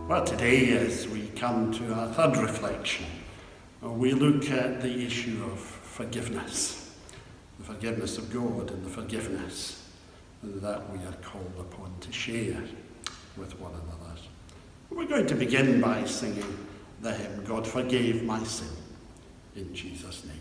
Well, today, as we come to our third reflection, we look at the issue of forgiveness. The forgiveness of God and the forgiveness that we are called upon to share with one another. We're going to begin by singing the hymn, God Forgave My Sin, in Jesus' name.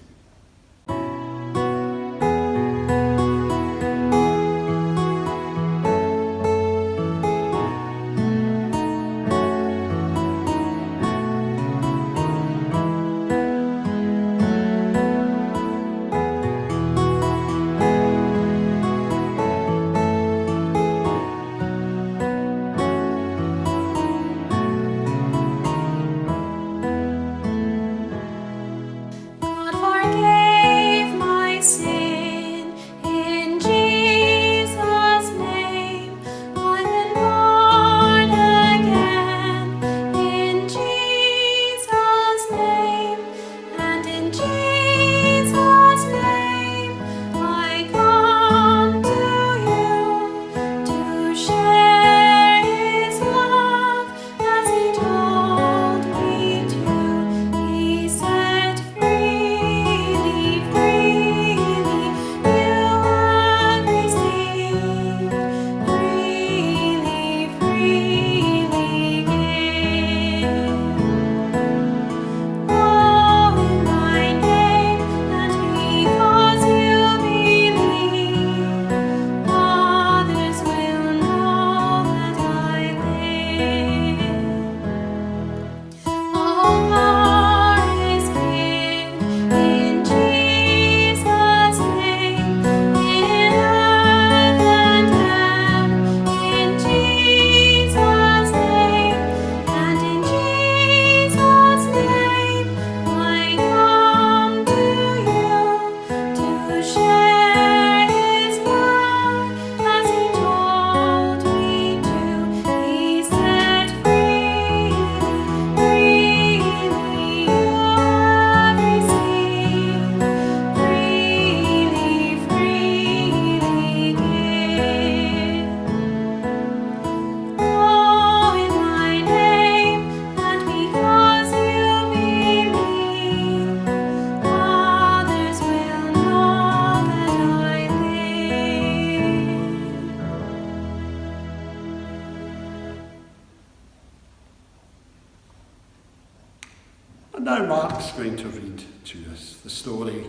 Now Mark's going to read to us the story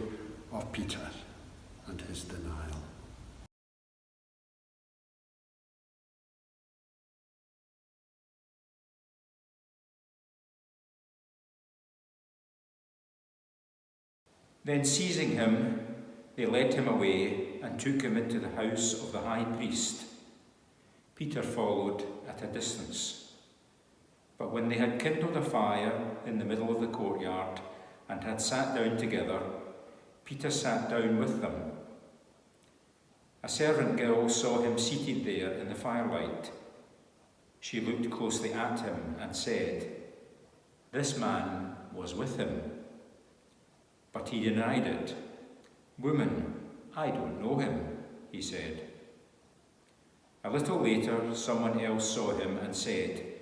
of Peter and his denial. Then seizing him, they led him away and took him into the house of the high priest. Peter followed at a distance. But when they had kindled a fire in the middle of the courtyard and had sat down together, Peter sat down with them. A servant girl saw him seated there in the firelight. She looked closely at him and said, "This man was with him." But he denied it. "Woman, I don't know him," he said. A little later, someone else saw him and said,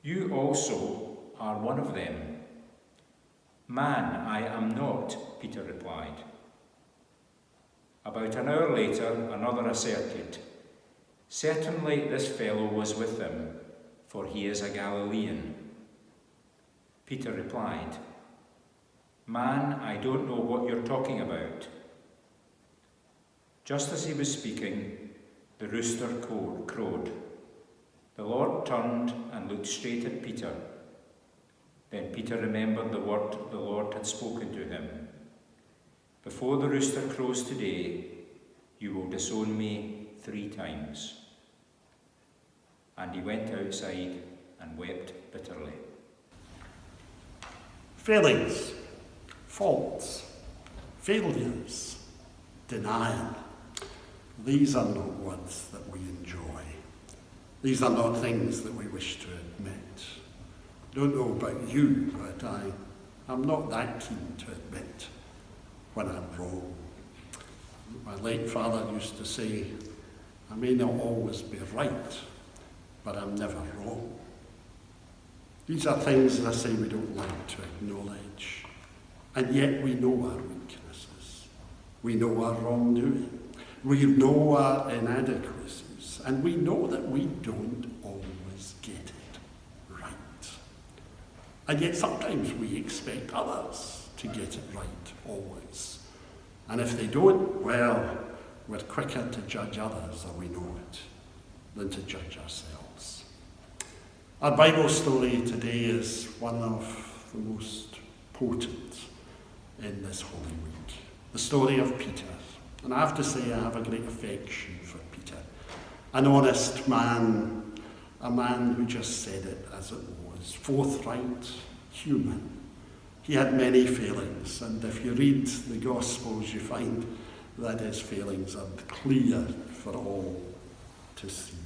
"You also are one of them." "Man, I am not," Peter replied. About an hour later, another asserted, "Certainly this fellow was with them, for he is a Galilean." Peter replied, "Man, I don't know what you're talking about." Just as he was speaking, the rooster crowed. The Lord turned and looked straight at Peter. Then Peter remembered the word the Lord had spoken to him. "Before the rooster crows today, you will disown me 3 times." And he went outside and wept bitterly. Failings, faults, failures, denial. These are not words that we enjoy. These are not things that we wish to admit. Don't know about you, but I'm not that keen to admit when I'm wrong. My late father used to say, I may not always be right, but I'm never wrong. These are things, as I say, we don't like to acknowledge. And yet we know our weaknesses. We know our wrongdoing. We know our inadequacies. And we know that we don't always get it right. And yet sometimes we expect others to get it right always. And if they don't, well, we're quicker to judge others, or we know it, than to judge ourselves. Our Bible story today is one of the most potent in this Holy Week. The story of Peter. And I have to say I have a great affection for Peter. An honest man, a man who just said it as it was, forthright, human. He had many failings, and if you read the Gospels you find that his failings are clear for all to see.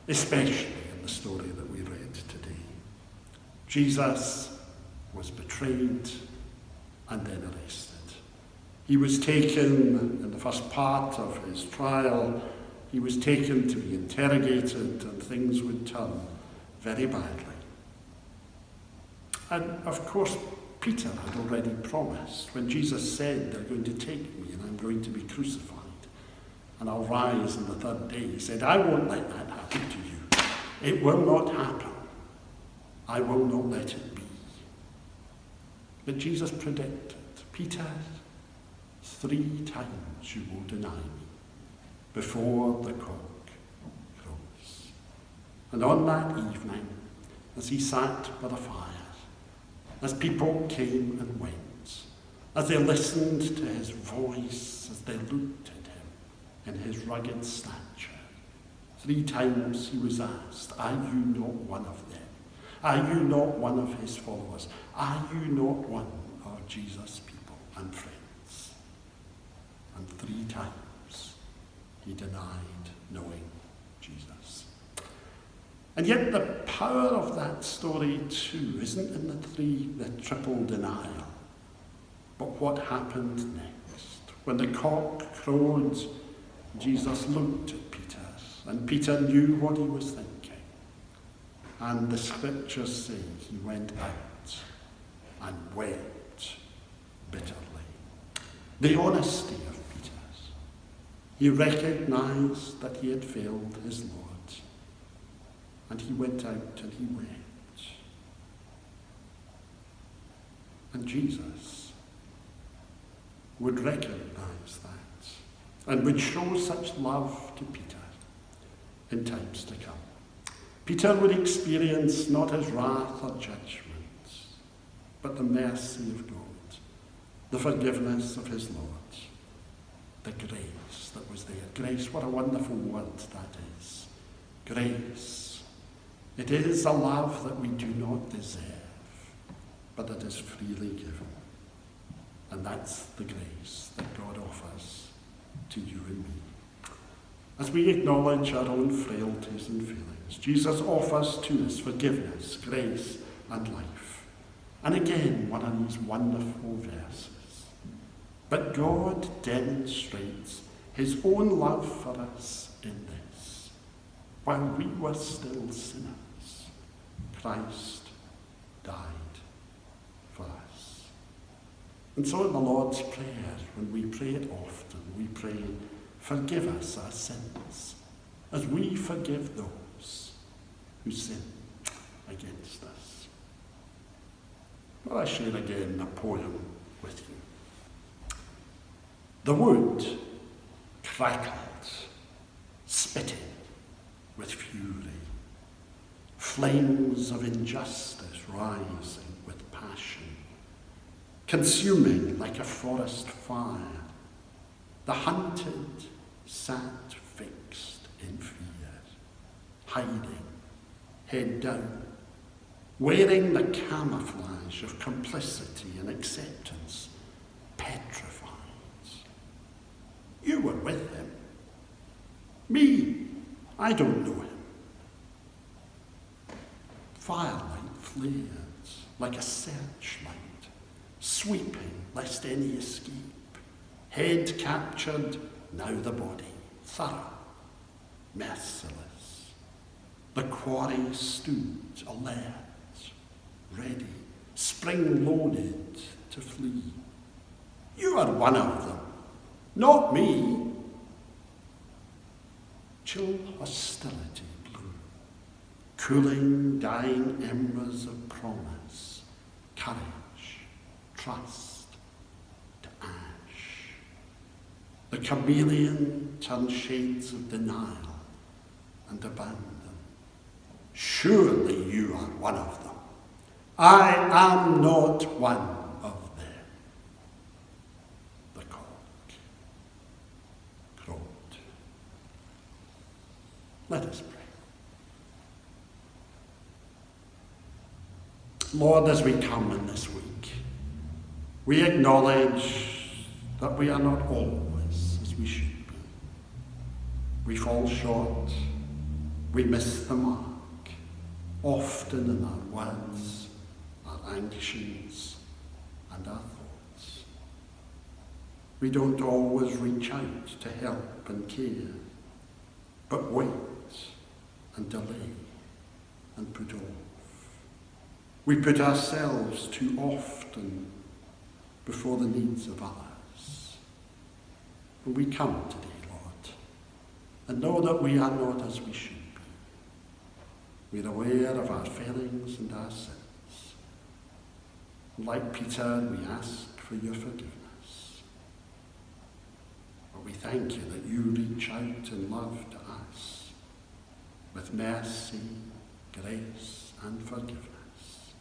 Especially in the story that we read today. Jesus was betrayed and then arrested. He was taken, in the first part of his trial, he was taken to be interrogated, and things would turn very badly. And of course, Peter had already promised, when Jesus said, they're going to take me and I'm going to be crucified, and I'll rise on the third day, he said, I won't let that happen to you. It will not happen. I will not let it be. But Jesus predicted, Peter, 3 times you will deny me before the cock crows. And on that evening, as he sat by the fire, as people came and went, as they listened to his voice, as they looked at him in his rugged stature, 3 times he was asked, are you not one of them? Are you not one of his followers? Are you not one of Jesus' people and friends? And 3 times he denied knowing Jesus. And yet the power of that story too isn't in the triple denial, but what happened next. When the cock crowed, Jesus looked at Peter, and Peter knew what he was thinking. And the scriptures say he went out and wept bitterly. The honesty of Peter. He recognized that he had failed his Lord. And he went out and he wept. And Jesus would recognize that and would show such love to Peter in times to come. Peter would experience not his wrath or judgment, but the mercy of God, the forgiveness of his Lord, the grace that was there. Grace, what a wonderful word that is. Grace. It is a love that we do not deserve, but that is freely given. And that's the grace that God offers to you and me. As we acknowledge our own frailties and failings, Jesus offers to us forgiveness, grace, and life. And again, one of these wonderful verses. But God demonstrates his own love for us in this. While we were still sinners, Christ died for us. And so in the Lord's Prayer, when we pray it often, we pray, forgive us our sins, as we forgive those who sin against us. Well, I share again a poem with you. The wood crackled, spitting with fury, flames of injustice rising with passion, consuming like a forest fire. The hunted sat fixed in fear, hiding, head down, wearing the camouflage of complicity and acceptance, petrified. You were with him. Me, I don't know him. Firelight flared like a searchlight, sweeping lest any escape. Head captured, now the body, thorough, merciless. The quarry stood alert, ready, spring-loaded to flee. You are one of them, not me. Chill hostility blew, cooling, dying embers of promise, courage, trust to ash. The chameleon turned shades of denial and abandon. Surely you are one of them. I am not one of them. The cock crowed. Let us pray. Lord, as we come in this week, we acknowledge that we are not always as we should be. We fall short. We miss the mark, often in our words, our actions, and our thoughts. We don't always reach out to help and care, but wait and delay and put off. We put ourselves too often before the needs of others. And we come today, Lord, and know that we are not as we should be. We're aware of our failings and our sins. And like Peter, we ask for your forgiveness. But we thank you that you reach out in love to us with mercy, grace, and forgiveness.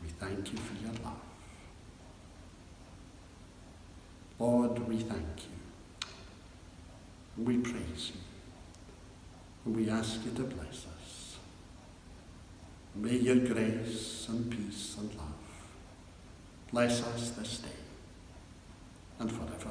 We thank you for your love. Lord, we thank you. And we praise you. And we ask you to bless us. May your grace and peace and love bless us this day and forever.